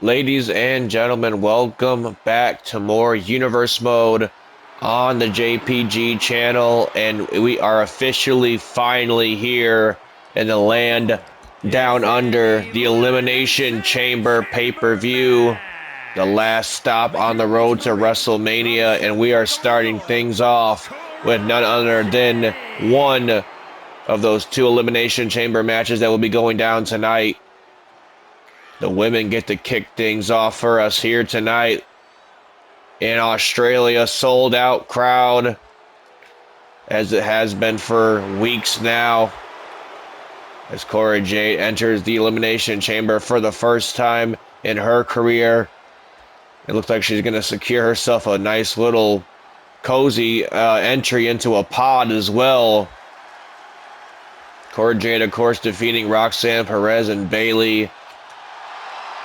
Ladies and gentlemen, welcome back to more Universe Mode on the JPG channel, and we are officially finally here in the land down under, the Elimination Chamber pay-per-view, the last stop on the road to WrestleMania, and we are starting things off with none other than one of those two Elimination Chamber matches that will be going down tonight. The women get to kick things off for us here tonight in Australia. Sold out crowd, as it has been for weeks now, as Cora Jade enters the Elimination Chamber for the first time in her career. It looks like she's going to secure herself a nice little cozy entry into a pod as well. Cora Jade, of course, defeating Roxanne Perez and Bayley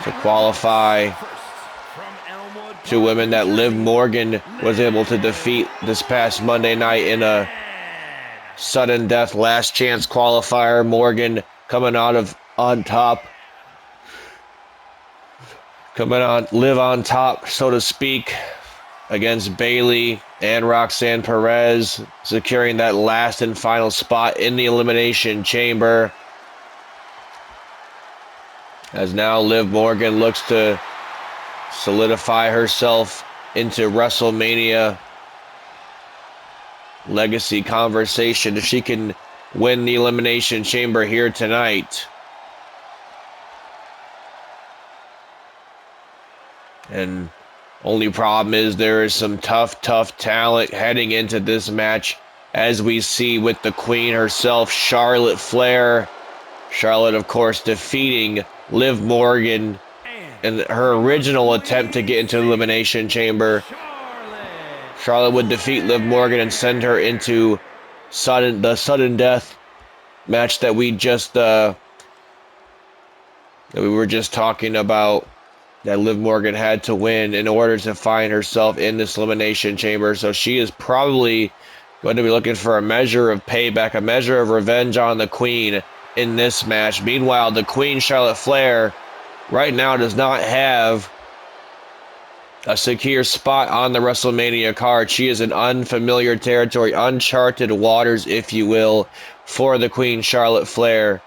to qualify. Two women that Liv Morgan was able to defeat this past Monday night in a sudden death last chance qualifier. Morgan coming out of on top, live on top, so to speak, against Bayley and Roxanne Perez, securing that last and final spot in the Elimination Chamber. As now Liv Morgan looks to solidify herself into WrestleMania legacy conversation if she can win the Elimination Chamber here tonight. And only problem is there is some tough talent heading into this match, as we see with the Queen herself, Charlotte Flair. Charlotte, of course, defeating Liv Morgan in her original attempt to get into the Elimination Chamber. Charlotte would defeat Liv Morgan and send her into the sudden death match that we were just talking about, that Liv Morgan had to win in order to find herself in this Elimination Chamber. So she is probably going to be looking for a measure of payback, a measure of revenge on the Queen in this match. Meanwhile, the Queen, Charlotte Flair, right now does not have a secure spot on the WrestleMania card. She is in unfamiliar territory, uncharted waters, if you will, for the Queen, Charlotte Flair.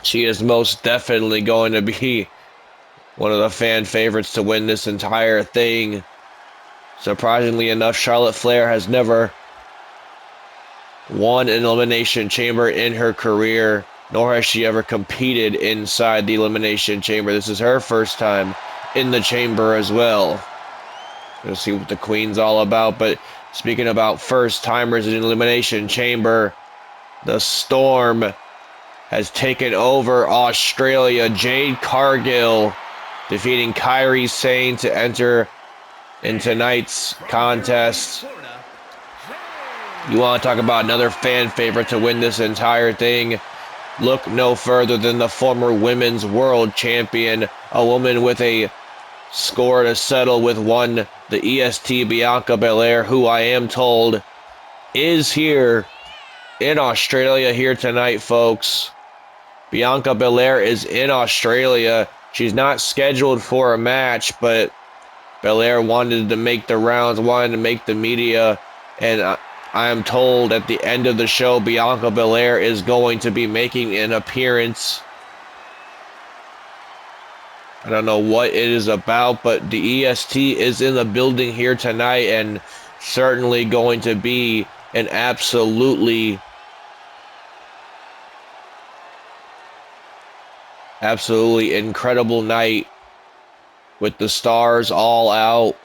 She is most definitely going to be one of the fan favorites to win this entire thing. Surprisingly enough, Charlotte Flair has never won an Elimination Chamber in her career, nor has she ever competed inside the Elimination Chamber. This is her first time in the chamber as well. We'll see what the Queen's all about. But speaking about first timers in the Elimination Chamber, the Storm has taken over Australia. Jade Cargill defeating Kairi Sane to enter in tonight's contest. You want to talk about another fan favorite to win this entire thing? Look no further than the former women's world champion, a woman with a score to settle with one, the EST Bianca Belair, who I am told is here in Australia here tonight, folks. Bianca Belair is in Australia. She's not scheduled for a match, but Belair wanted to make the rounds, wanted to make the media, and I am told at the end of the show, Bianca Belair is going to be making an appearance. I don't know what it is about, but the EST is in the building here tonight, and certainly going to be an absolutely incredible night with the stars all out,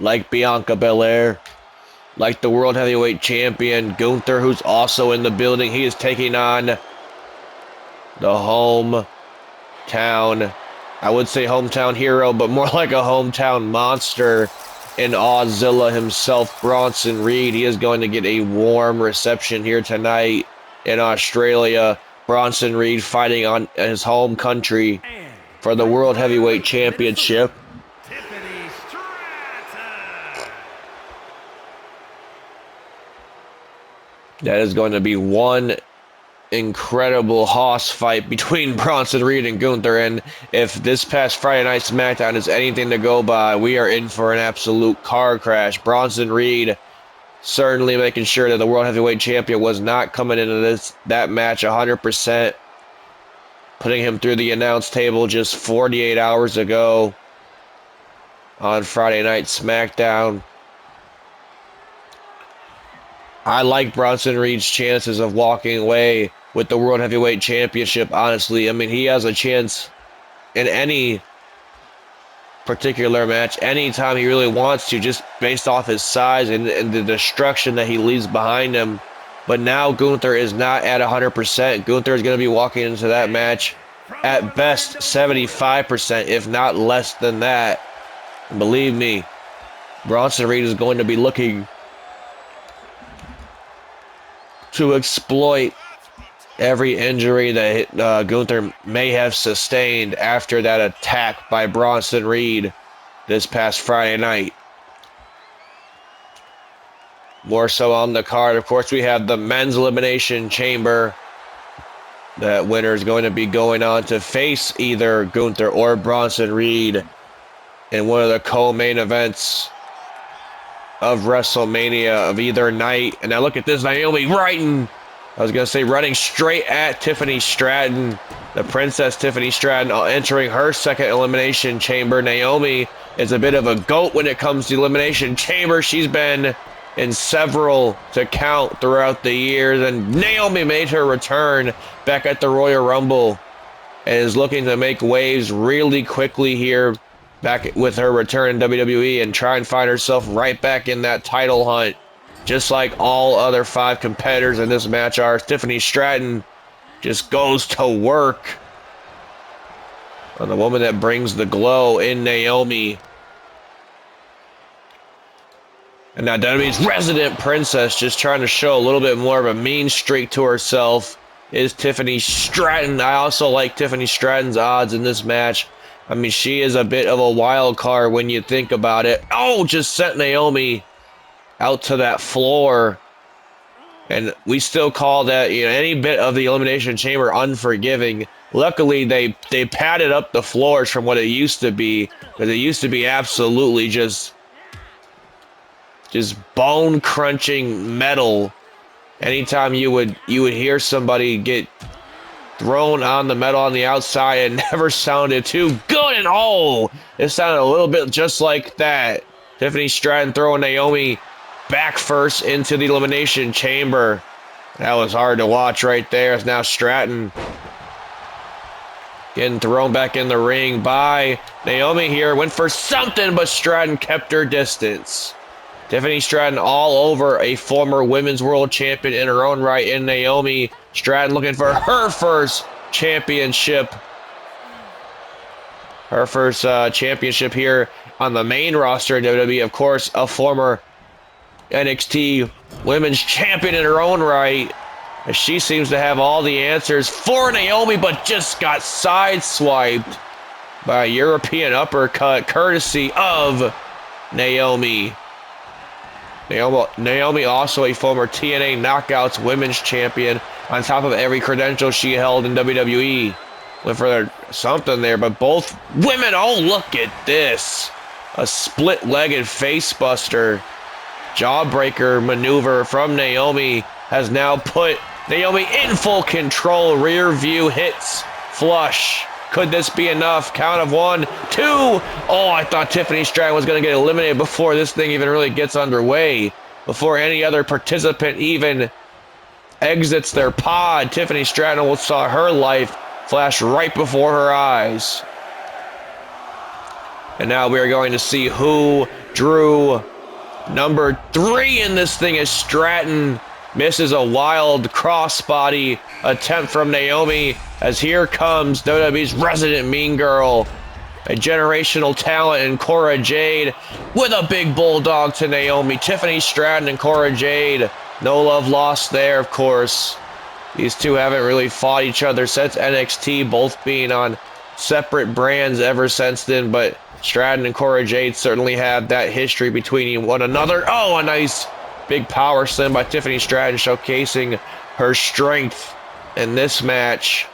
like Bianca Belair, like the World Heavyweight Champion Gunther, who's also in the building. He is taking on the hometown, I would say hometown hero, but more like a hometown monster in Auszilla himself, Bronson Reed. He is going to get a warm reception here tonight in Australia. Bronson Reed fighting on his home country for the World Heavyweight Championship. That is going to be one incredible hoss fight between Bronson Reed and Gunther, and if this past Friday Night SmackDown is anything to go by, we are in for an absolute car crash. Bronson Reed certainly making sure that the World Heavyweight Champion was not coming into that match 100%, putting him through the announce table just 48 hours ago on Friday Night SmackDown. I like Bronson Reed's chances of walking away with the World Heavyweight Championship, honestly. I mean, he has a chance in any particular match, anytime he really wants to, just based off his size and the destruction that he leaves behind him. But now Gunther is not at 100%. Gunther is going to be walking into that match at best 75%, if not less than that. And believe me, Bronson Reed is going to be looking to exploit every injury that Gunther may have sustained after that attack by Bronson Reed this past Friday night. More so on the card, of course, we have the Men's Elimination Chamber. That winner is going to be going on to face either Gunther or Bronson Reed in one of the co-main events of WrestleMania of either night. And now look at this, Naomi running straight at Tiffany Stratton. The Princess Tiffany Stratton entering her second Elimination Chamber. Naomi is a bit of a goat when it comes to Elimination Chamber. She's been in several to count throughout the years, and Naomi made her return back at the Royal Rumble and is looking to make waves really quickly here back with her return in WWE and try and find herself right back in that title hunt. Just like all other 5 competitors in this match are, Tiffany Stratton just goes to work on the woman that brings the glow in Naomi. And now WWE's resident princess, just trying to show a little bit more of a mean streak to herself, is Tiffany Stratton. I also like Tiffany Stratton's odds in this match. I mean, she is a bit of a wild card when you think about it. Oh, just sent Naomi out to that floor. And we still call that, any bit of the Elimination Chamber unforgiving. Luckily, they padded up the floors from what it used to be, because it used to be absolutely just bone-crunching metal. Anytime you would hear somebody get thrown on the metal on the outside, it never sounded too good. And it sounded a little bit just like that. Tiffany Stratton throwing Naomi back first into the Elimination Chamber. That was hard to watch right there. It's now Stratton getting thrown back in the ring by Naomi here. Went for something, but Stratton kept her distance. Tiffany Stratton all over a former Women's World Champion in her own right in Naomi. Stratton looking for her first championship. Her first championship here on the main roster in WWE. Of course, a former NXT Women's Champion in her own right. As she seems to have all the answers for Naomi, but just got sideswiped by a European uppercut courtesy of Naomi. Naomi also a former TNA Knockouts Women's Champion, on top of every credential she held in WWE. Went for something there, but both women, oh, look at this. A split-legged facebuster. Jawbreaker maneuver from Naomi has now put Naomi in full control. Rear view hits flush. Could this be enough? Count of 1, 2. Oh, I thought Tiffany Stratton was going to get eliminated before this thing even really gets underway. Before any other participant even exits their pod, Tiffany Stratton saw her life flash right before her eyes. And now we are going to see who drew number 3 in this thing as Stratton misses a wild crossbody attempt from Naomi, as here comes WWE's resident mean girl, a generational talent in Cora Jade, with a big bulldog to Naomi. Tiffany Stratton and Cora Jade, no love lost there, of course. These two haven't really fought each other since NXT, both being on separate brands ever since then, but Stratton and Cora Jade certainly have that history between one another. Oh, a nice big power slam by Tiffany Stratton, showcasing her strength in this match.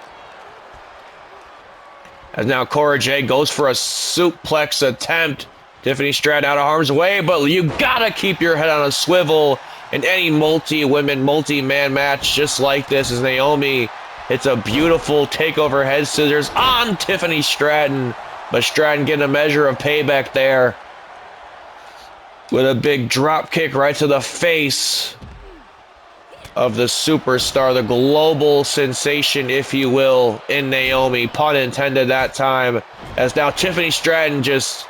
As now Cora Jey goes for a suplex attempt. Tiffany Stratton out of harm's way, but you gotta keep your head on a swivel in any multi-women, multi-man match just like this, as Naomi hits a beautiful takeover head scissors on Tiffany Stratton, but Stratton getting a measure of payback there with a big drop kick right to the face of the superstar, the global sensation, if you will, in Naomi. Pun intended that time, as now Tiffany Stratton just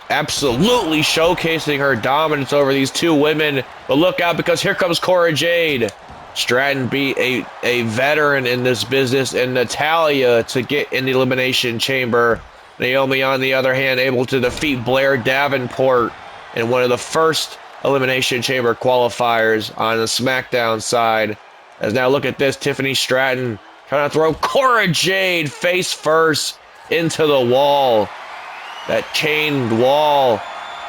absolutely showcasing her dominance over these two women. But look out, because here comes Cora Jade. Stratton beat a veteran in this business, and Natalya, to get in the Elimination Chamber. Naomi, on the other hand, able to defeat Blair Davenport in one of the first Elimination Chamber qualifiers on the SmackDown side. As now look at this, Tiffany Stratton trying to throw Cora Jade face first into the wall. That chained wall.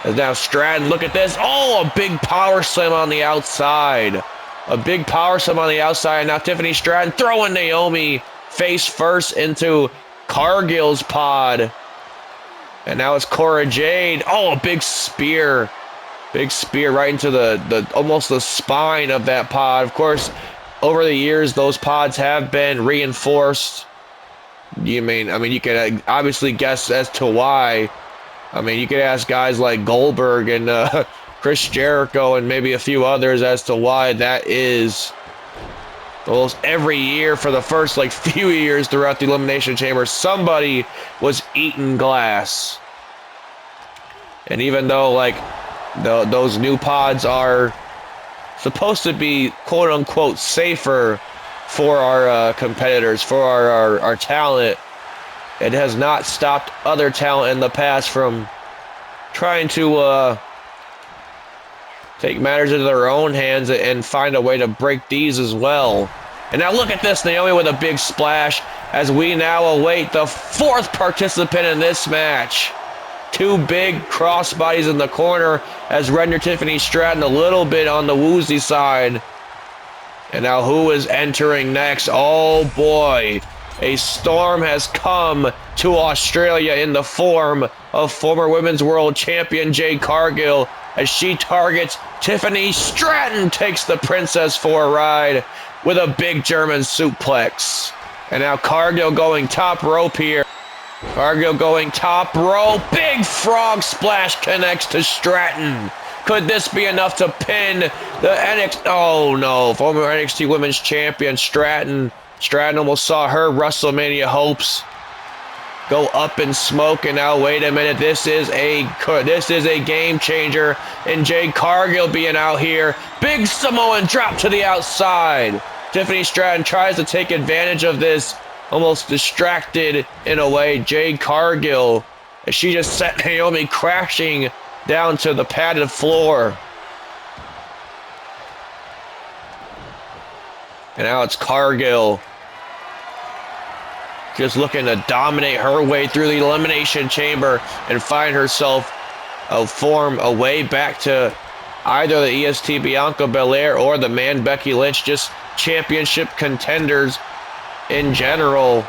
As now Stratton, look at this. Oh, a big power slam on the outside. A big power slam on the outside. Now Tiffany Stratton throwing Naomi face first into Cargill's pod. And now it's Cora Jade. Oh, a big spear. Big spear right into the almost the spine of that pod. Of course, over the years, those pods have been reinforced. You can obviously guess as to why. I mean, you could ask guys like Goldberg and Chris Jericho and maybe a few others as to why that is. Almost every year for the first few years throughout the Elimination Chamber, somebody was eating glass. And even though those new pods are supposed to be quote unquote safer for our competitors, for our talent, it has not stopped other talent in the past from trying to take matters into their own hands and find a way to break these as well. And now look at this, Naomi with a big splash, as we now await the fourth participant in this match. Two big crossbodies in the corner as render Tiffany Stratton a little bit on the woozy side. And now who is entering next? Oh boy, a storm has come to Australia in the form of former Women's World Champion Jade Cargill, as she targets Tiffany Stratton, takes the princess for a ride with a big German suplex. And now Cargill going top rope here. Cargill going top rope. Big frog splash connects to Stratton. Could this be enough to pin the NXT? Oh no, former NXT Women's Champion Stratton. Stratton almost saw her WrestleMania hopes go up in smoke, and now wait a minute, this is a game changer, and Jade Cargill being out here. Big Samoan drop to the outside. Tiffany Stratton tries to take advantage of this, almost distracted in a way. Jade Cargill, as she just sent Naomi crashing down to the padded floor. And now it's Cargill just looking to dominate her way through the Elimination Chamber and find herself a way back to either the EST Bianca Belair or the Man Becky Lynch, just championship contenders in general.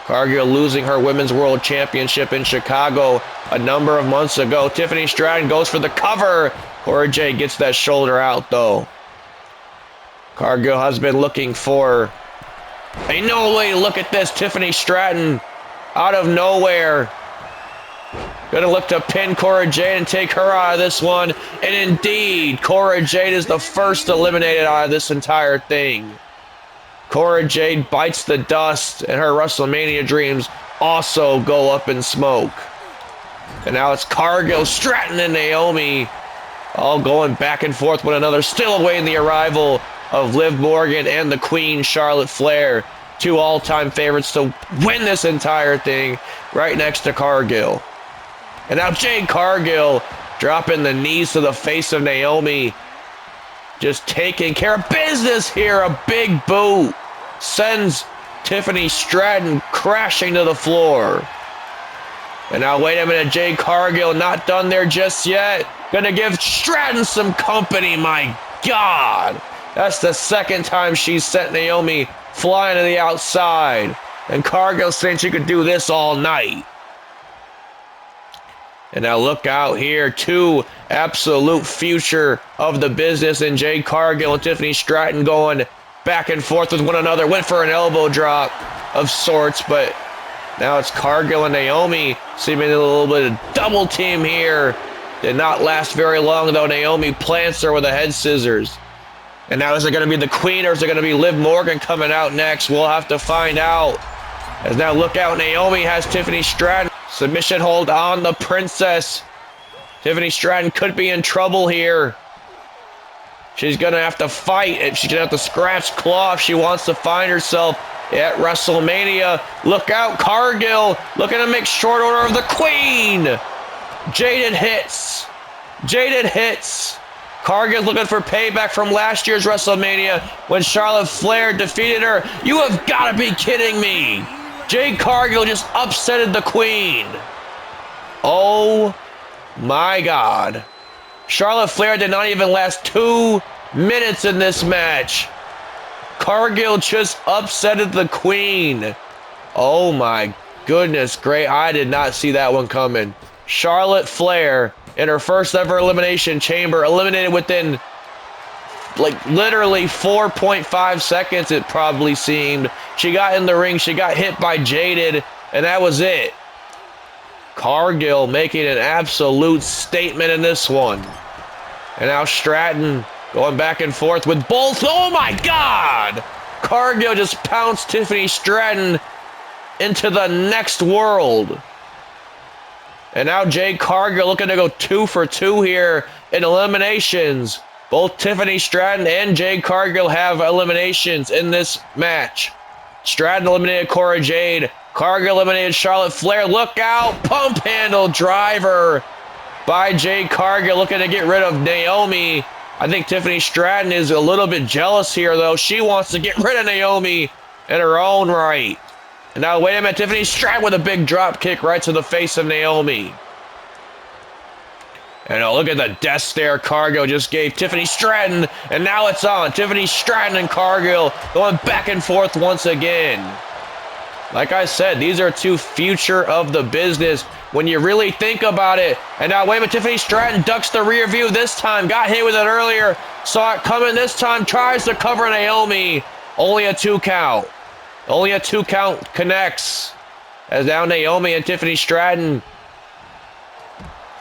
Cargill losing her Women's World Championship in Chicago a number of months ago. Tiffany Stratton goes for the cover. Cora Jade gets that shoulder out though. Cargill has been looking for a no way. Look at this, Tiffany Stratton out of nowhere gonna look to pin Cora Jade and take her out of this one, and indeed Cora Jade is the first eliminated out of this entire thing. Cora Jade bites the dust, and her WrestleMania dreams also go up in smoke. And now it's Cargill, Stratton, and Naomi all going back and forth with another, still awaiting the arrival of Liv Morgan and the Queen Charlotte Flair, two all-time favorites to win this entire thing, right next to Cargill. And now Jade Cargill dropping the knees to the face of Naomi, just taking care of business here. A big boot sends Tiffany Stratton crashing to the floor. And now wait a minute, Jade Cargill not done there just yet. Gonna give Stratton some company, my God. That's the second time she's sent Naomi flying to the outside. And Cargill saying she could do this all night. And now look out here, two absolute future of the business, and Jade Cargill and Tiffany Stratton going back and forth with one another. Went for an elbow drop of sorts, but now it's Cargill and Naomi seeming a little bit of double team here. Did not last very long, though. Naomi plants her with a head scissors. And now is it going to be the Queen, or is it going to be Liv Morgan coming out next? We'll have to find out. As now look out, Naomi has Tiffany Stratton. Submission hold on the Princess. Tiffany Stratton could be in trouble here. She's going to have to fight. She's going to have to scratch claw if she wants to find herself at WrestleMania. Look out, Cargill looking to make short order of the Queen. Jaded hits. Jaded hits. Cargill's looking for payback from last year's WrestleMania when Charlotte Flair defeated her. You have got to be kidding me. Jade Cargill just upsetted the Queen. Oh my God. Charlotte Flair did not even last 2 minutes in this match. Cargill just upsetted the Queen. Oh my goodness, great. I did not see that one coming. Charlotte Flair, in her first ever Elimination Chamber, eliminated within like literally 4.5 seconds, it probably seemed. She got in the ring, she got hit by Jaded, and that was it. Cargill making an absolute statement in this one. And now Stratton going back and forth with both. Oh my God! Cargill just pounced Tiffany Stratton into the next world. And now Jade Cargill looking to go 2 for 2 here in eliminations. Both Tiffany Stratton and Jade Cargill have eliminations in this match. Stratton eliminated Cora Jade. Cargill eliminated Charlotte Flair. Look out! Pump handle driver by Jade Cargill looking to get rid of Naomi. I think Tiffany Stratton is a little bit jealous here, though. She wants to get rid of Naomi in her own right. And now, wait a minute, Tiffany Stratton with a big drop kick right to the face of Naomi. And look at the death stare Cargill just gave Tiffany Stratton. And now it's on. Tiffany Stratton and Cargill going back and forth once again. Like I said, these are two future of the business when you really think about it. And now, wait a minute, Tiffany Stratton ducks the rear view this time. Got hit with it earlier. Saw it coming this time. Tries to cover Naomi. Only a 2 count. Only a 2 count connects. As now Naomi and Tiffany Stratton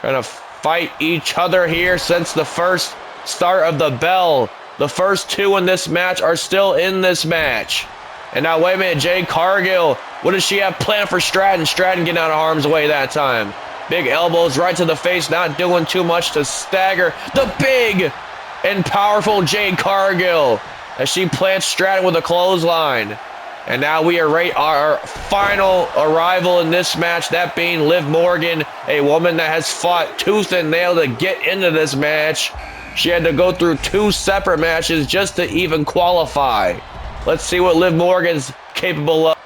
trying to fight each other here since the first start of the bell. The first 2 in this match are still in this match. And now, wait a minute, Jade Cargill. What does she have planned for Stratton? Stratton getting out of harm's way that time. Big elbows right to the face, not doing too much to stagger the big and powerful Jade Cargill as she plants Stratton with a clothesline. And now we await our final arrival in this match, that being Liv Morgan, a woman that has fought tooth and nail to get into this match. She had to go through 2 separate matches just to even qualify. Let's see what Liv Morgan's capable of.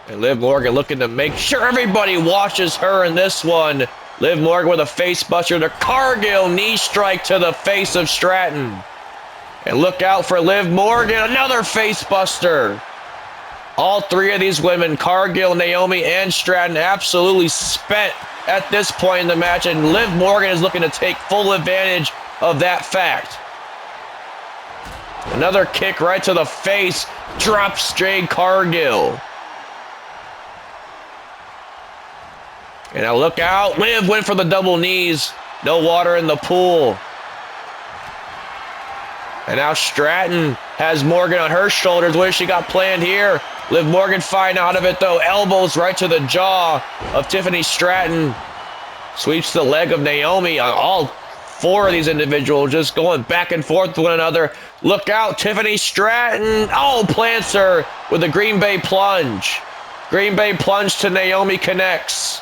And Liv Morgan looking to make sure everybody watches her in this one. Liv Morgan with a face buster to Cargill, knee strike to the face of Stratton. And look out for Liv Morgan, another face buster. All 3 of these women, Cargill, Naomi, and Stratton, absolutely spent at this point in the match, and Liv Morgan is looking to take full advantage of that fact. Another kick right to the face, drops Jade Cargill. And now look out, Liv went for the double knees, no water in the pool. And now Stratton has Morgan on her shoulders. What has she got planned here? Liv Morgan fighting out of it, though. Elbows right to the jaw of Tiffany Stratton. Sweeps the leg of Naomi. All 4 of these individuals just going back and forth with one another. Look out, Tiffany Stratton. Oh, plants her with a Green Bay plunge. Green Bay plunge to Naomi connects.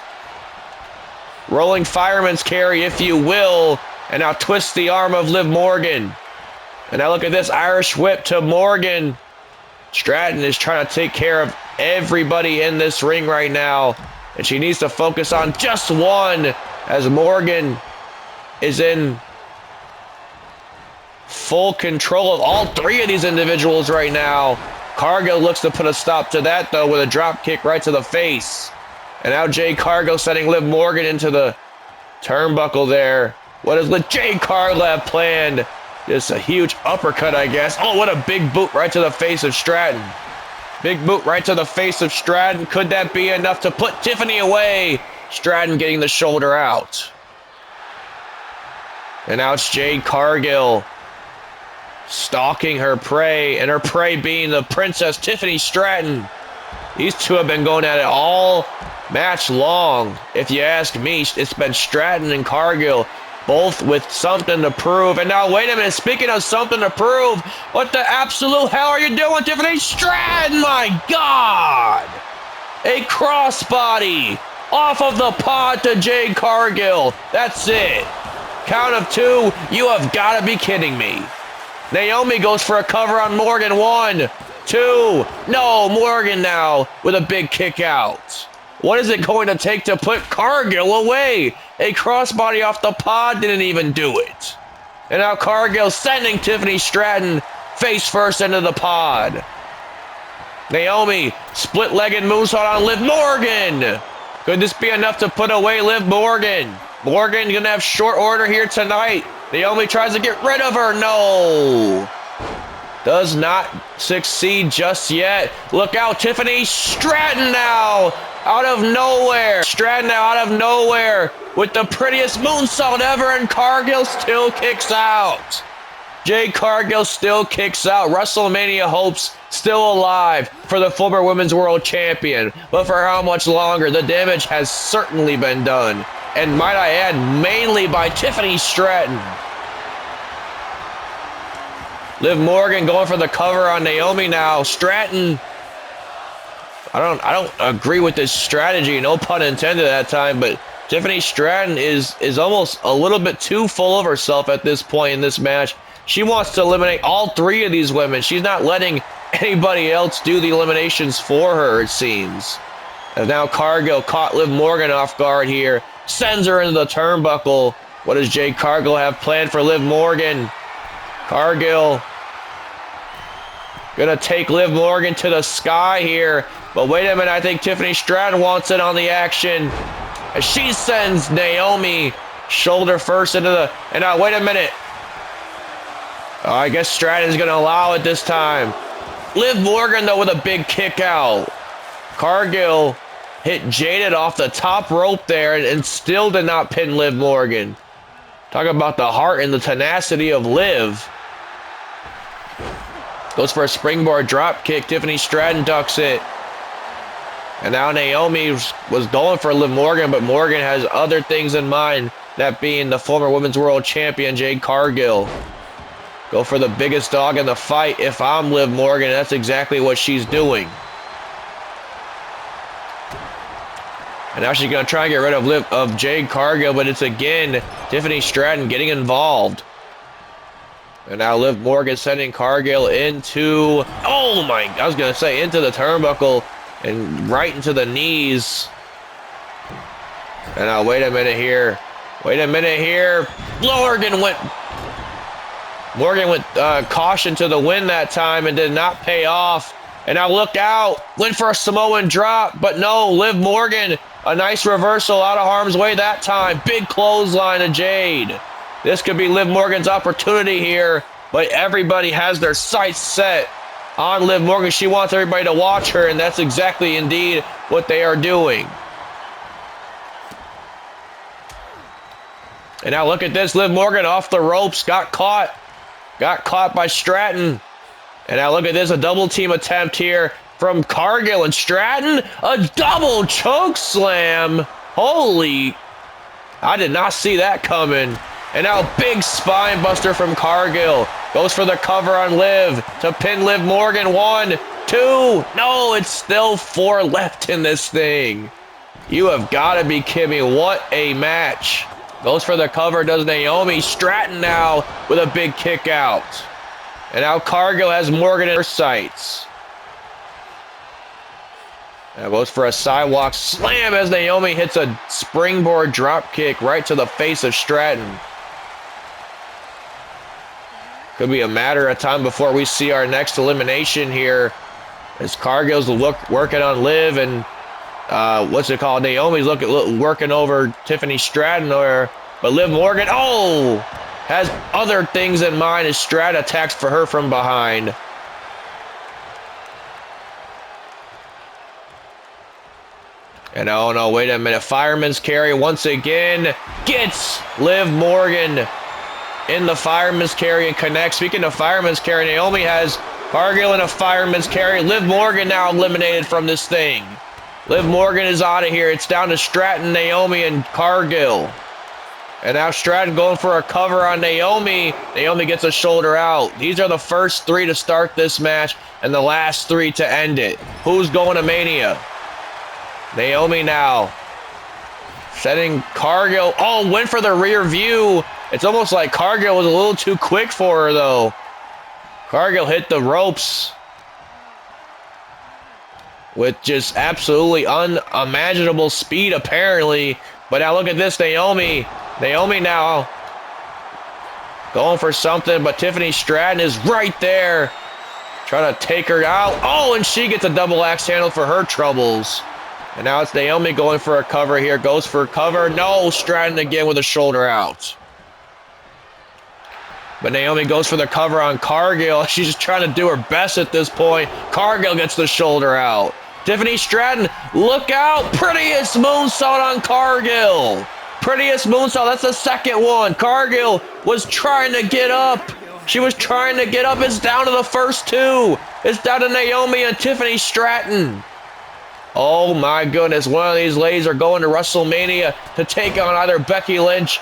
Rolling fireman's carry, if you will. And now twist the arm of Liv Morgan. And now look at this Irish whip to Morgan. Stratton is trying to take care of everybody in this ring right now. And she needs to focus on just one as Morgan is in full control of all three of these individuals right now. Cargill looks to put a stop to that, though, with a drop kick right to the face. And now Jade Cargill sending Liv Morgan into the turnbuckle there. What does Jade Cargill have planned? Just a huge uppercut, I guess. Oh, what a big boot right to the face of Stratton. Big boot right to the face of Stratton. Could that be enough to put Tiffany away? Stratton getting the shoulder out. And now it's Jade Cargill stalking her prey, and her prey being the Princess Tiffany Stratton. These two have been going at it all match long. If you ask me, it's been Stratton and Cargill, both with something to prove. And now, wait a minute, speaking of something to prove, what the absolute hell are you doing, Tiffany Stratton? My God! A crossbody off of the pod to Jade Cargill. That's it. Count of two. You have got to be kidding me. Naomi goes for a cover on Morgan. 1, 2. No, Morgan now with a big kick out. What is it going to take to put Cargill away? A crossbody off the pod didn't even do it. And now Cargill sending Tiffany Stratton face first into the pod. Naomi split-legged moonsault on Liv Morgan. Could this be enough to put away Liv Morgan? Morgan gonna have short order here tonight. Naomi tries to get rid of her. No. Does not succeed just yet. Look out, Tiffany Stratton now. Out of nowhere. Stratton now out of nowhere with the prettiest moonsault ever, and Cargill still kicks out. Jade Cargill still kicks out. WrestleMania hopes still alive for the former Women's World Champion. But for how much longer? The damage has certainly been done. And might I add, mainly by Tiffany Stratton. Liv Morgan going for the cover on Naomi now. Stratton, I don't agree with this strategy, no pun intended that time, but Tiffany Stratton is almost a little bit too full of herself at this point in this match. She wants to eliminate all three of these women. She's not letting anybody else do the eliminations for her, it seems. And now Cargill caught Liv Morgan off guard here. Sends her into the turnbuckle. What does Jade Cargill have planned for Liv Morgan? Cargill gonna take Liv Morgan to the sky here. But wait a minute, I think Tiffany Stratton wants it on the action. As she sends Naomi shoulder first into the... And now, wait a minute. Oh, I guess Stratton's gonna allow it this time. Liv Morgan, though, with a big kick out. Cargill hit Jaded off the top rope there and still did not pin Liv Morgan. Talk about the heart and the tenacity of Liv. Goes for a springboard drop kick. Tiffany Stratton ducks it. And now Naomi was going for Liv Morgan, but Morgan has other things in mind, that being the former Women's World Champion, Jade Cargill. Go for the biggest dog in the fight. If I'm Liv Morgan, that's exactly what she's doing. And now she's going to try and get rid of Jade Cargill, but it's again Tiffany Stratton getting involved. And now Liv Morgan sending Cargill into, I was going to say into the turnbuckle and right into the knees. And now wait a minute here. Morgan went caution to the win that time and did not pay off. And now look out. Went for a Samoan drop, but no, Liv Morgan, a nice reversal out of harm's way that time. Big clothesline of Jade. This could be Liv Morgan's opportunity here, but everybody has their sights set on Liv Morgan. She wants everybody to watch her, and that's exactly indeed what they are doing. And now look at this. Liv Morgan off the ropes, got caught by Stratton. And now look at this, a double team attempt here from Cargill and Stratton. A double choke slam. Holy, I did not see that coming. And now big spine buster from Cargill. Goes for the cover on Liv to pin Liv Morgan. 1, 2. No, it's still 4 left in this thing. You have got to be kidding me. What a match. Goes for the cover, does Naomi. Stratton now with a big kick out. And now Cargill has Morgan in her sights. And goes for a sidewalk slam as Naomi hits a springboard drop kick right to the face of Stratton. Could be a matter of time before we see our next elimination here, as Cargill's working on Liv, and Naomi's working over Tiffany Stratton, but Liv Morgan, has other things in mind as Stratton attacks for her from behind. And oh no, wait a minute. Fireman's carry once again gets Liv Morgan in the fireman's carry and connects. Speaking of fireman's carry, Naomi has Cargill in a fireman's carry. Liv Morgan now eliminated from this thing. Liv Morgan is out of here. It's down to Stratton, Naomi, and Cargill. And now Stratton going for a cover on Naomi. Naomi gets a shoulder out. These are the first 3 to start this match and the last 3 to end it. Who's going to Mania? Naomi now. Setting Cargill. Went for the rear view. It's almost like Cargill was a little too quick for her, though. Cargill hit the ropes with just absolutely unimaginable speed, apparently. But now look at this, Naomi. Naomi now going for something, but Tiffany Stratton is right there, trying to take her out. And she gets a double axe handle for her troubles. And now it's Naomi going for a cover here. Goes for a cover. No, Stratton again with a shoulder out. But Naomi goes for the cover on Cargill. She's just trying to do her best at this point. Cargill gets the shoulder out. Tiffany Stratton, look out. Prettiest moonsault on Cargill. Prettiest moonsault. That's the second one. Cargill was trying to get up. She was trying to get up. It's down to the first 2. It's down to Naomi and Tiffany Stratton. Oh my goodness. One of these ladies are going to WrestleMania to take on either Becky Lynch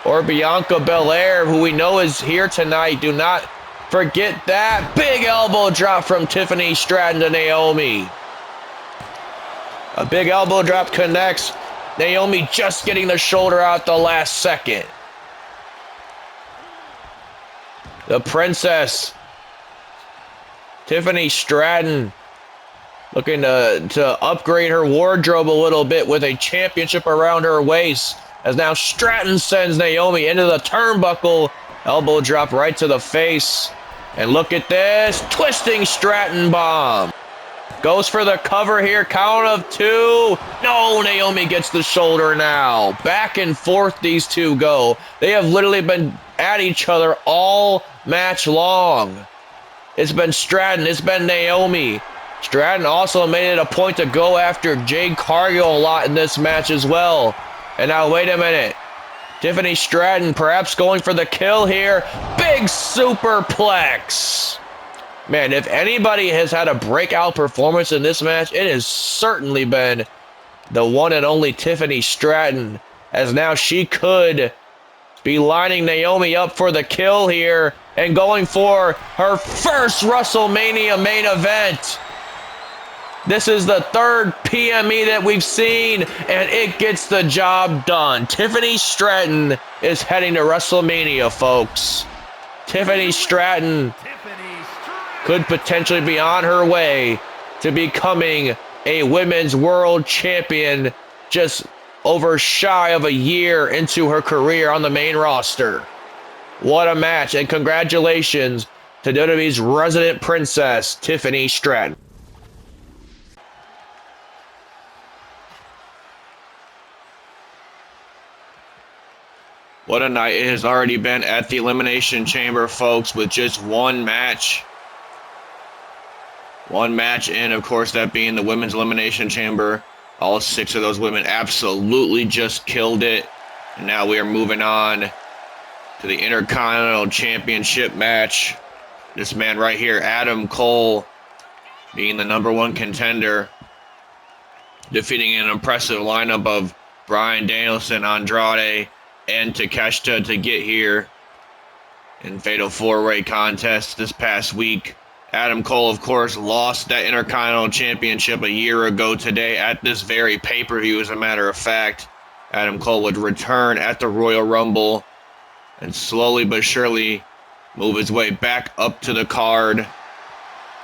or Bianca Belair, who we know is here tonight. Do not forget that. Big elbow drop from Tiffany Stratton to Naomi. A big elbow drop connects. Naomi just getting the shoulder out the last second. The princess, Tiffany Stratton, looking to upgrade her wardrobe a little bit with a championship around her waist. As now Stratton sends Naomi into the turnbuckle. Elbow drop right to the face. And look at this. Twisting Stratton bomb. Goes for the cover here. Count of 2. No, Naomi gets the shoulder now. Back and forth these two go. They have literally been at each other all match long. It's been Stratton. It's been Naomi. Stratton also made it a point to go after Jade Cargill a lot in this match as well. And now, wait a minute. Tiffany Stratton perhaps going for the kill here. Big superplex. Man, if anybody has had a breakout performance in this match, it has certainly been the one and only Tiffany Stratton. As now she could be lining Naomi up for the kill here and going for her first WrestleMania main event. This is the 3rd PME that we've seen, and it gets the job done. Tiffany Stratton is heading to WrestleMania, folks. Tiffany Stratton could potentially be on her way to becoming a women's world champion just over shy of a year into her career on the main roster. What a match, and congratulations to WWE's resident princess, Tiffany Stratton. What a night it has already been at the Elimination Chamber, folks, with just one match. One match, and of course that being the Women's Elimination Chamber. All 6 of those women absolutely just killed it. And now we are moving on to the Intercontinental Championship match. This man right here, Adam Cole, being the #1 contender, defeating an impressive lineup of Bryan Danielson, Andrade, and Takeshita to get here in Fatal 4-Way contest this past week. Adam Cole, of course, lost that Intercontinental Championship a year ago today at this very pay-per-view, as a matter of fact. Adam Cole would return at the Royal Rumble and slowly but surely move his way back up to the card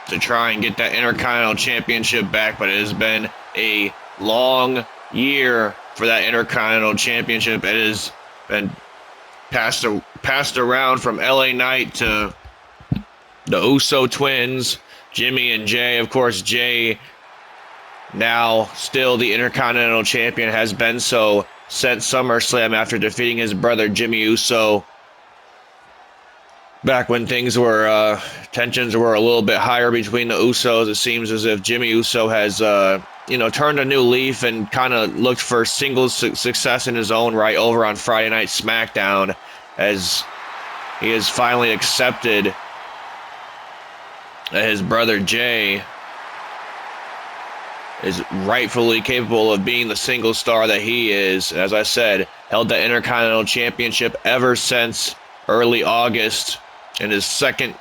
to try and get that Intercontinental Championship back, but it has been a long year for that Intercontinental Championship. It has been passed around from LA Knight to the Uso twins, Jimmy and Jey. Of course, Jey, now still the Intercontinental Champion, has been so since SummerSlam after defeating his brother Jimmy Uso back when things were, tensions were a little bit higher between the Usos. It seems as if Jimmy Uso has, turned a new leaf and kind of looked for singles success in his own right over on Friday Night SmackDown, as he has finally accepted that his brother Jey is rightfully capable of being the single star that he is. As I said, held the Intercontinental Championship ever since early August in his second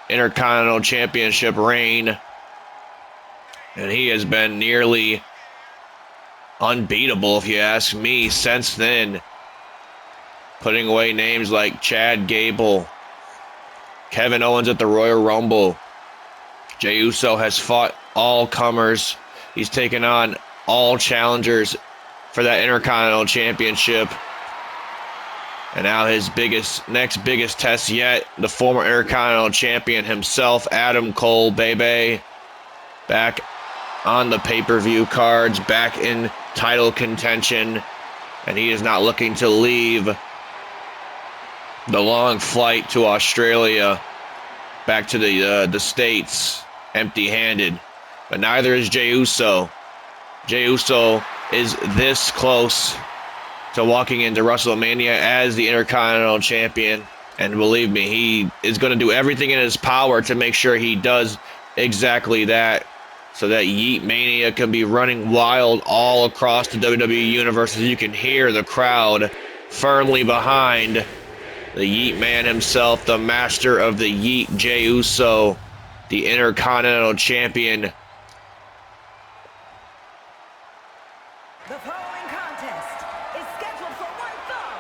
Intercontinental Championship reign. And he has been nearly unbeatable, if you ask me, since then. Putting away names like Chad Gable, Kevin Owens at the Royal Rumble. Jey Uso has fought all comers. He's taken on all challengers for that Intercontinental Championship. And now his next biggest test yet, the former Intercontinental Champion himself, Adam Cole, baby. Back on the pay-per-view cards, back in title contention. And he is not looking to leave the long flight to Australia back to the States empty-handed. But neither is Jey Uso. Jey Uso is this close to walking into WrestleMania as the Intercontinental Champion. And believe me, he is going to do everything in his power to make sure he does exactly that, so that Yeet Mania can be running wild all across the WWE Universe, as you can hear the crowd firmly behind the Yeet Man himself, the master of the Yeet, Jey Uso, the Intercontinental Champion. The following contest is scheduled for one fall,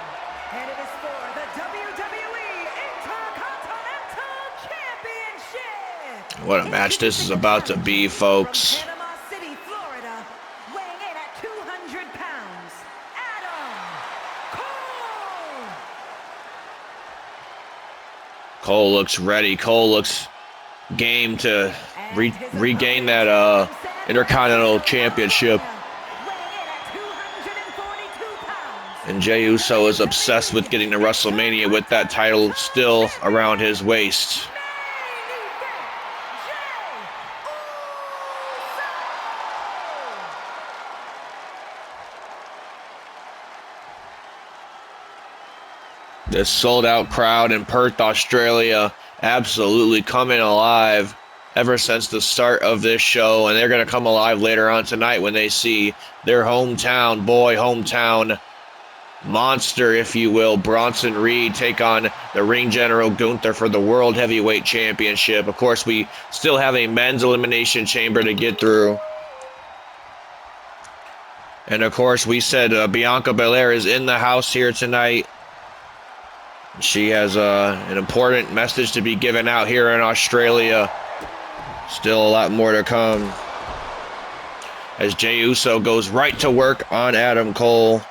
and it is for the WWE Intercontinental Championship. What a match this is about to be, folks. From Panama City, Florida, weighing in at 200 pounds, Adam Cole. Cole looks ready. Cole looks game to regain that Intercontinental Championship. And Jey Uso is obsessed with getting to WrestleMania with that title still around his waist. This sold-out crowd in Perth, Australia, absolutely coming alive ever since the start of this show. And they're going to come alive later on tonight when they see their hometown monster, if you will, Bronson Reed, take on the ring general Gunther for the World Heavyweight Championship. Of course, we still have a men's elimination chamber to get through. And of course, we said Bianca Belair is in the house here tonight. She has an important message to be given out here in Australia. Still a lot more to come, as Jey Uso goes right to work on Adam Cole.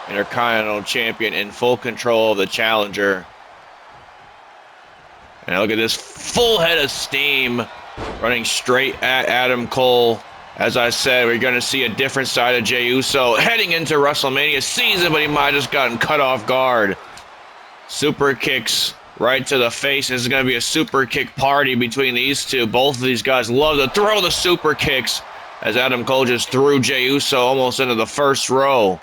Intercontinental Champion in full control of the challenger. And look at this full head of steam running straight at Adam Cole. As I said, we're going to see a different side of Jey Uso heading into WrestleMania season, but he might have just gotten cut off guard. Super kicks right to the face. This is going to be a super kick party between these two. Both of these guys love to throw the super kicks, as Adam Cole just threw Jey Uso almost into the first row.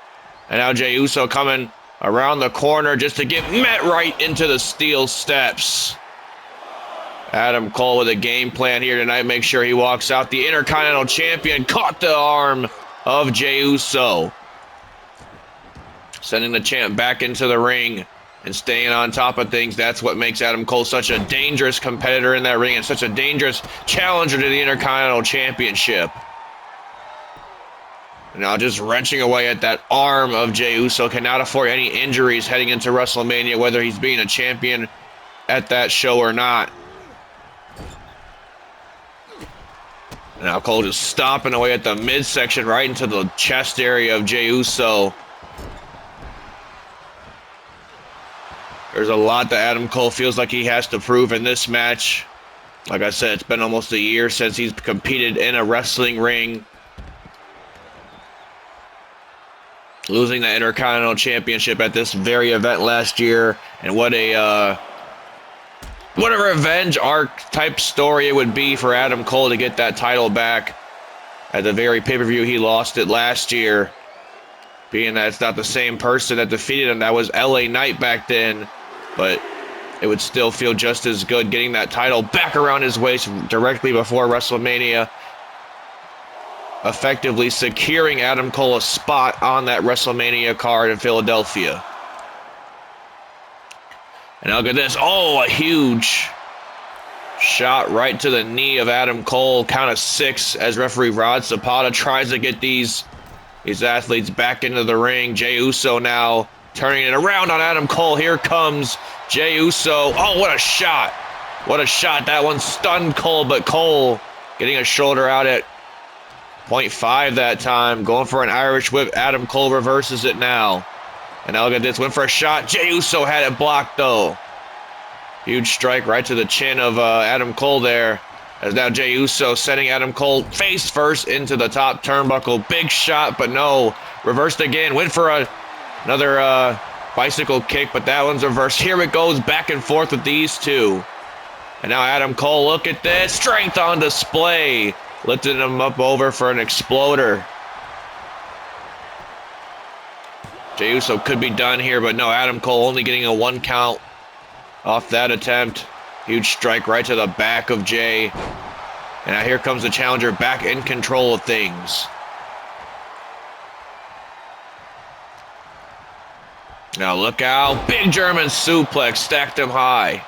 And now Jey Uso coming around the corner just to get met right into the steel steps. Adam Cole with a game plan here tonight. Make sure he walks out. The Intercontinental Champion caught the arm of Jey Uso, sending the champ back into the ring and staying on top of things. That's what makes Adam Cole such a dangerous competitor in that ring and such a dangerous challenger to the Intercontinental Championship. Now just wrenching away at that arm of Jey Uso. Cannot afford any injuries heading into WrestleMania, whether he's being a champion at that show or not. Now Cole just stomping away at the midsection right into the chest area of Jey Uso. There's a lot that Adam Cole feels like he has to prove in this match. Like I said, it's been almost a year since he's competed in a wrestling ring, losing the Intercontinental Championship at this very event last year. And what a revenge arc type story it would be for Adam Cole to get that title back at the very pay-per-view he lost it last year. Being that it's not the same person that defeated him, that was LA Knight back then, but it would still feel just as good getting that title back around his waist directly before WrestleMania, effectively securing Adam Cole a spot on that WrestleMania card in Philadelphia. And look at this. Oh, a huge shot right to the knee of Adam Cole. Count of 6 as referee Rod Zapata tries to get these athletes back into the ring. Jey Uso now turning it around on Adam Cole. Here comes Jey Uso. Oh, what a shot. What a shot. That one stunned Cole, but Cole getting a shoulder out at 0.5 that time. Going for an Irish whip. Adam Cole reverses it now. And now look at this. Went for a shot. Jey Uso had it blocked, though. Huge strike right to the chin of Adam Cole there. As now Jey Uso setting Adam Cole face first into the top turnbuckle. Big shot, but no. Reversed again. Went for another bicycle kick, but that one's reversed. Here it goes back and forth with these two. And now Adam Cole, look at this. Strength on display. Lifting him up over for an exploder. Jey Uso could be done here, but no, Adam Cole only getting a 1 count off that attempt. Huge strike right to the back of Jey. And now here comes the challenger back in control of things. Now look out. Big German suplex, stacked him high.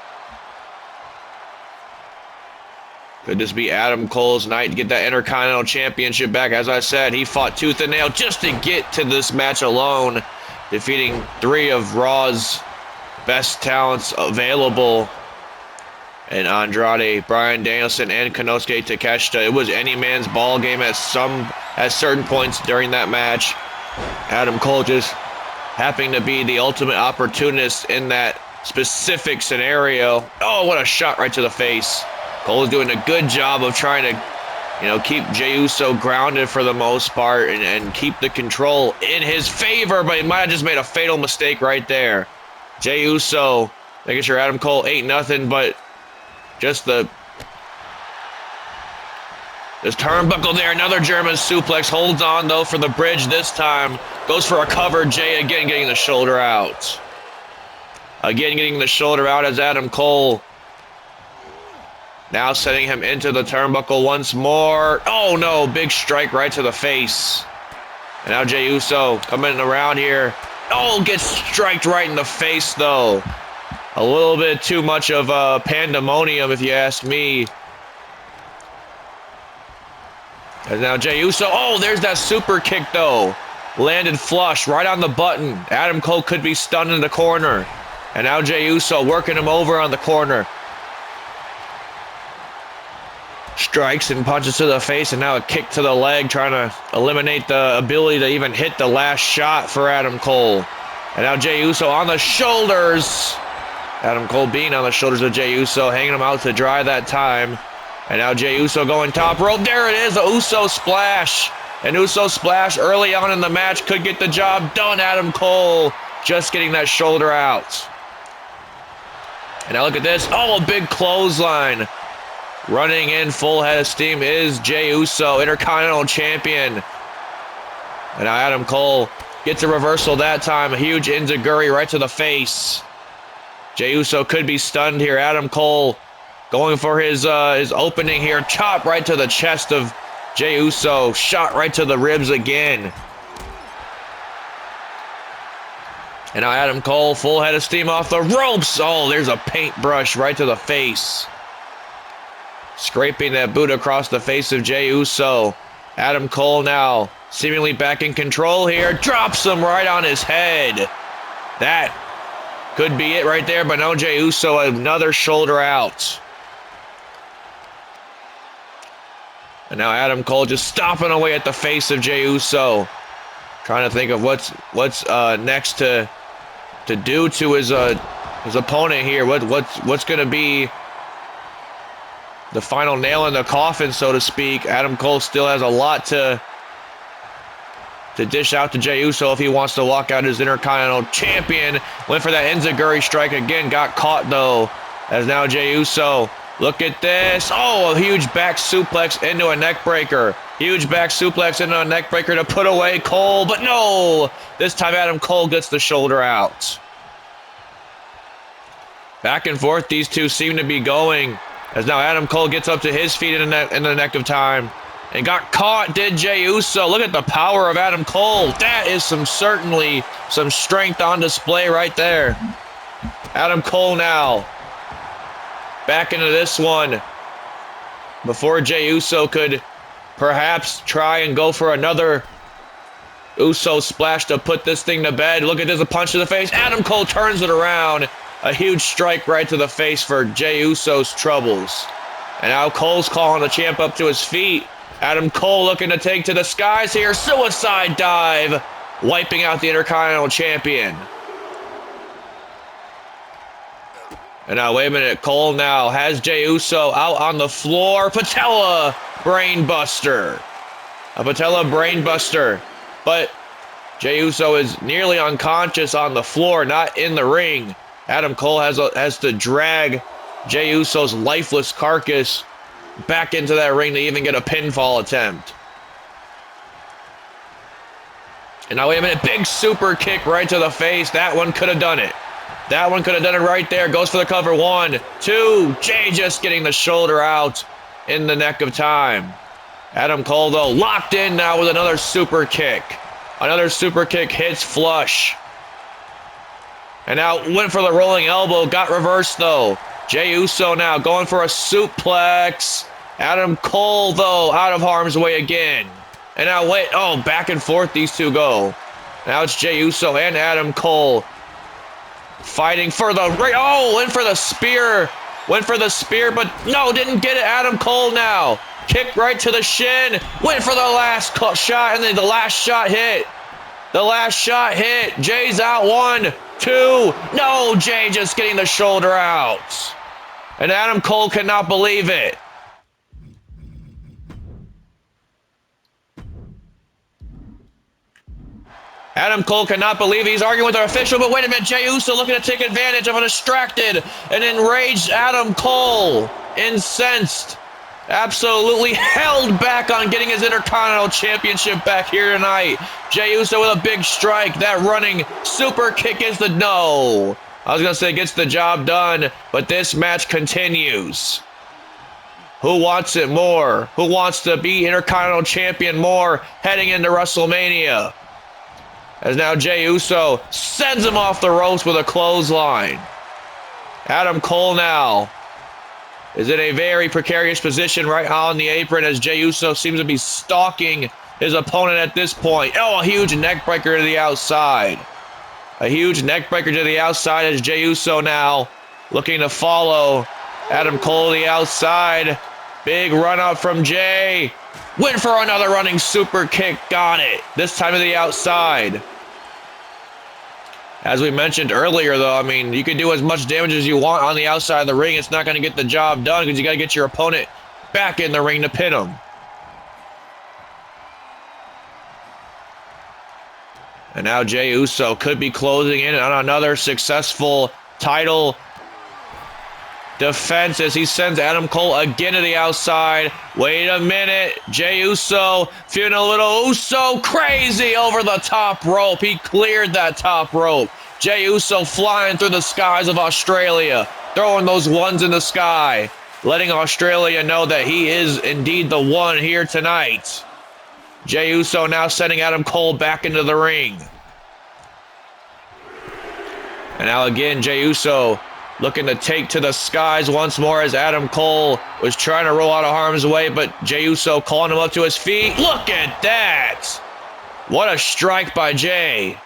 Could this be Adam Cole's night to get that Intercontinental Championship back? As I said, he fought tooth and nail just to get to this match alone, defeating 3 of Raw's best talents available, and Andrade, Bryan Danielson, and Konosuke Takeshita. It was any man's ball game at certain points during that match. Adam Cole just happening to be the ultimate opportunist in that specific scenario. Oh, what a shot right to the face. Cole's doing a good job of trying to, keep Jey Uso grounded for the most part and keep the control in his favor, but he might have just made a fatal mistake right there. Jey Uso making sure Adam Cole ain't nothing but just this turnbuckle there. Another German suplex. Holds on, though, for the bridge this time. Goes for a cover. Jey again getting the shoulder out. Again getting the shoulder out as Adam Cole now setting him into the turnbuckle once more. Oh, no. Big strike right to the face. And now Jey Uso coming around here. Oh, gets striked right in the face, though. A little bit too much of pandemonium, if you ask me. And now Jey Uso. Oh, there's that super kick, though. Landed flush right on the button. Adam Cole could be stunned in the corner. And now Jey Uso working him over on the corner. Strikes and punches to the face, and now a kick to the leg, trying to eliminate the ability to even hit the last shot for Adam Cole. And now Jey Uso on the shoulders. Adam Cole being on the shoulders of Jey Uso, hanging him out to dry that time. And now Jey Uso going top rope. There it is, the Uso splash. An Uso splash early on in the match could get the job done. Adam Cole just getting that shoulder out. And now look at this. Oh, a big clothesline. Running in full head of steam is Jey Uso, Intercontinental Champion. And now Adam Cole gets a reversal that time. A huge enziguri right to the face. Jey Uso could be stunned here. Adam Cole going for his opening here. Chop right to the chest of Jey Uso. Shot right to the ribs again. And now Adam Cole, full head of steam off the ropes. Oh, there's a paintbrush right to the face. Scraping that boot across the face of Jey Uso. Adam Cole now seemingly back in control here. Drops him right on his head. That could be it right there, but no, Jey Uso, another shoulder out. And now Adam Cole just stomping away at the face of Jey Uso. Trying to think of what's next to do to his opponent here. What's going to be the final nail in the coffin, so to speak. Adam Cole still has a lot to dish out to Jey Uso if he wants to walk out as Intercontinental Champion. Went for that enziguri strike again. Got caught, though, as now Jey Uso. Look at this. Oh, a huge back suplex into a neck breaker. Huge back suplex into a neck breaker to put away Cole. But no, this time Adam Cole gets the shoulder out. Back and forth these two seem to be going, as now Adam Cole gets up to his feet in the neck of time. And got caught, did Jey Uso. Look at the power of Adam Cole. That is certainly some strength on display right there. Adam Cole now back into this one before Jey Uso could perhaps try and go for another Uso splash to put this thing to bed. Look at this, a punch to the face. Adam Cole turns it around. A huge strike right to the face for Jey Uso's troubles. And now Cole's calling the champ up to his feet. Adam Cole looking to take to the skies here. Suicide dive, wiping out the Intercontinental Champion. And now, wait a minute. Cole now has Jey Uso out on the floor. Patella brainbuster. A Patella brainbuster. But Jey Uso is nearly unconscious on the floor, not in the ring. Adam Cole has to drag Jey Uso's lifeless carcass back into that ring to even get a pinfall attempt. And now, wait a minute. Big super kick right to the face. That one could have done it. That one could have done it right there. Goes for the cover. 1, 2. Jey just getting the shoulder out in the neck of time. Adam Cole, though, locked in now with another super kick. Another super kick hits flush. And now went for the rolling elbow. Got reversed, though. Jey Uso now going for a suplex. Adam Cole, though, out of harm's way again. And now, wait. Oh, back and forth these two go. Now it's Jey Uso and Adam Cole fighting for the ring. Oh, went for the spear. Went for the spear, but no, didn't get it. Adam Cole now. Kick right to the shin. Went for the last shot, and then the last shot hit. The last shot hit. Jey's out. 1, 2. No, Jey just getting the shoulder out. And Adam Cole cannot believe it. Adam Cole cannot believe he's arguing with our official, but wait a minute, Jey Uso looking to take advantage of a distracted and enraged Adam Cole. Incensed. Absolutely held back on getting his Intercontinental Championship back here tonight. Jey Uso with a big strike. That running super kick is the no. I was going to say gets the job done, but this match continues. Who wants it more? Who wants to be Intercontinental Champion more heading into WrestleMania? As now Jey Uso sends him off the ropes with a clothesline. Adam Cole now is in a very precarious position right on the apron as Jey Uso seems to be stalking his opponent at this point. Oh, a huge neck breaker to the outside. A huge neck breaker to the outside as Jey Uso now looking to follow Adam Cole to the outside. Big run up from Jey. Went for another running super kick. Got it. This time to the outside. As we mentioned earlier, though, I mean, you can do as much damage as you want on the outside of the ring. It's not going to get the job done because you got to get your opponent back in the ring to pin him. And now Jey Uso could be closing in on another successful title defense as he sends Adam Cole again to the outside. Wait a minute. Jey Uso feeling a little Uso crazy over the top rope. He cleared that top rope. Jey Uso flying through the skies of Australia, throwing those ones in the sky, letting Australia know that he is indeed the one here tonight. Jey Uso now sending Adam Cole back into the ring. And now again, Jey Uso looking to take to the skies once more as Adam Cole was trying to roll out of harm's way, but Jey Uso calling him up to his feet. Look at that! What a strike by Jey.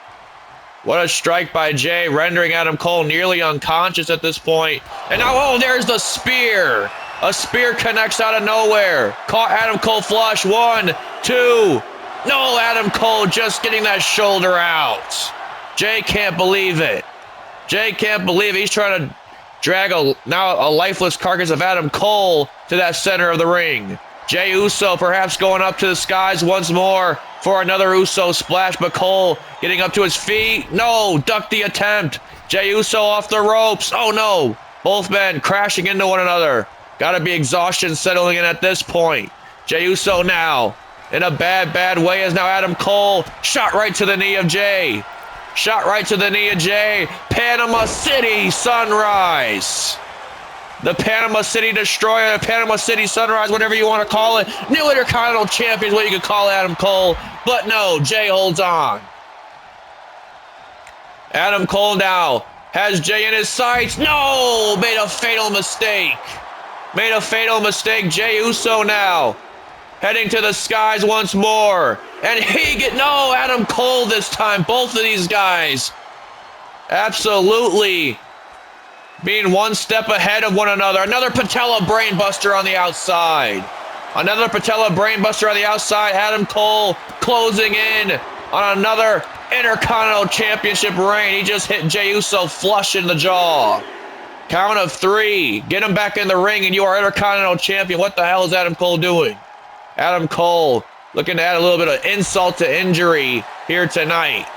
What a strike by Jey, rendering Adam Cole nearly unconscious at this point. And now, oh, there's the spear. A spear connects out of nowhere. Caught Adam Cole flush. 1, 2. No, Adam Cole just getting that shoulder out. Jey can't believe it. Jey can't believe it. He's trying to drag now a lifeless carcass of Adam Cole to that center of the ring. Jey Uso perhaps going up to the skies once more for another Uso splash, but Cole getting up to his feet. No, duck the attempt. Jey Uso off the ropes. Oh no, both men crashing into one another. Gotta be exhaustion settling in at this point. Jey Uso now in a bad way as now Adam Cole shot right to the knee of Jey. Shot right to the knee of Jey. Panama City Sunrise. The Panama City Destroyer, the Panama City Sunrise, whatever you want to call it. New Intercontinental Champion is what you could call Adam Cole. But no, Jey holds on. Adam Cole now has Jey in his sights. No! Made a fatal mistake. Made a fatal mistake. Jey Uso now heading to the skies once more. And no, Adam Cole this time. Both of these guys absolutely being one step ahead of one another. Another patella brainbuster on the outside. Another patella brainbuster on the outside. Adam Cole closing in on another Intercontinental Championship reign. He just hit Jey Uso flush in the jaw. Count of 3. Get him back in the ring and you are Intercontinental Champion. What the hell is Adam Cole doing? Adam Cole looking to add a little bit of insult to injury here tonight.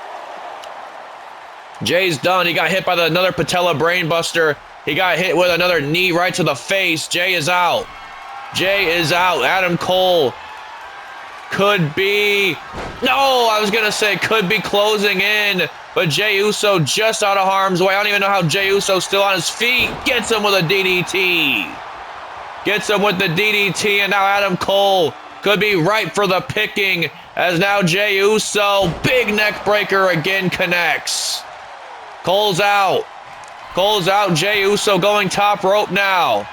Jey's done. He got hit by another patella brainbuster. He got hit with another knee right to the face. Jey is out. Jey is out. Adam Cole could be... No, I was going to say could be closing in. But Jey Uso just out of harm's way. I don't even know how Jey Uso's still on his feet. Gets him with a DDT. Gets him with the DDT. And now Adam Cole could be ripe for the picking. As now Jey Uso, big neck breaker again connects. Cole's out. Cole's out. Jey Uso going top rope now.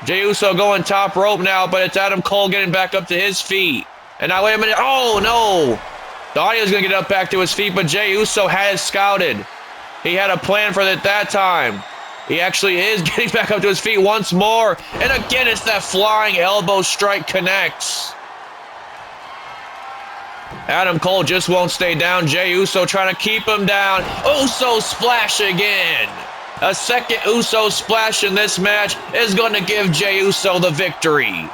Jey Uso going top rope now, but it's Adam Cole getting back up to his feet. And now, wait a minute. Oh, no. The audio's going to get up back to his feet, but Jey Uso has scouted. He had a plan for it that time. He actually is getting back up to his feet once more. And again, it's that flying elbow strike connects. Adam Cole just won't stay down. Jey Uso trying to keep him down. Uso splash again. A second Uso splash in this match is going to give Jey Uso the victory.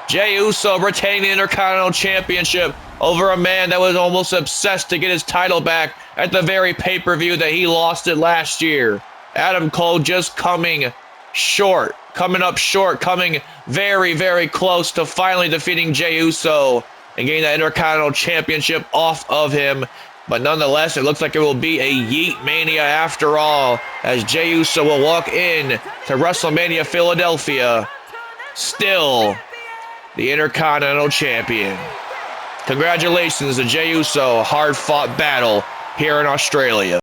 Jey Uso retaining the Intercontinental Championship over a man that was almost obsessed to get his title back at the very pay-per-view that he lost it last year. Adam Cole just coming short, coming up short, coming very close to finally defeating Jey Uso and getting that Intercontinental Championship off of him. But nonetheless, it looks like it will be a Yeet Mania after all, as Jey Uso will walk in to WrestleMania Philadelphia, still the Intercontinental Champion. Congratulations to Jey Uso, a hard-fought battle here in Australia.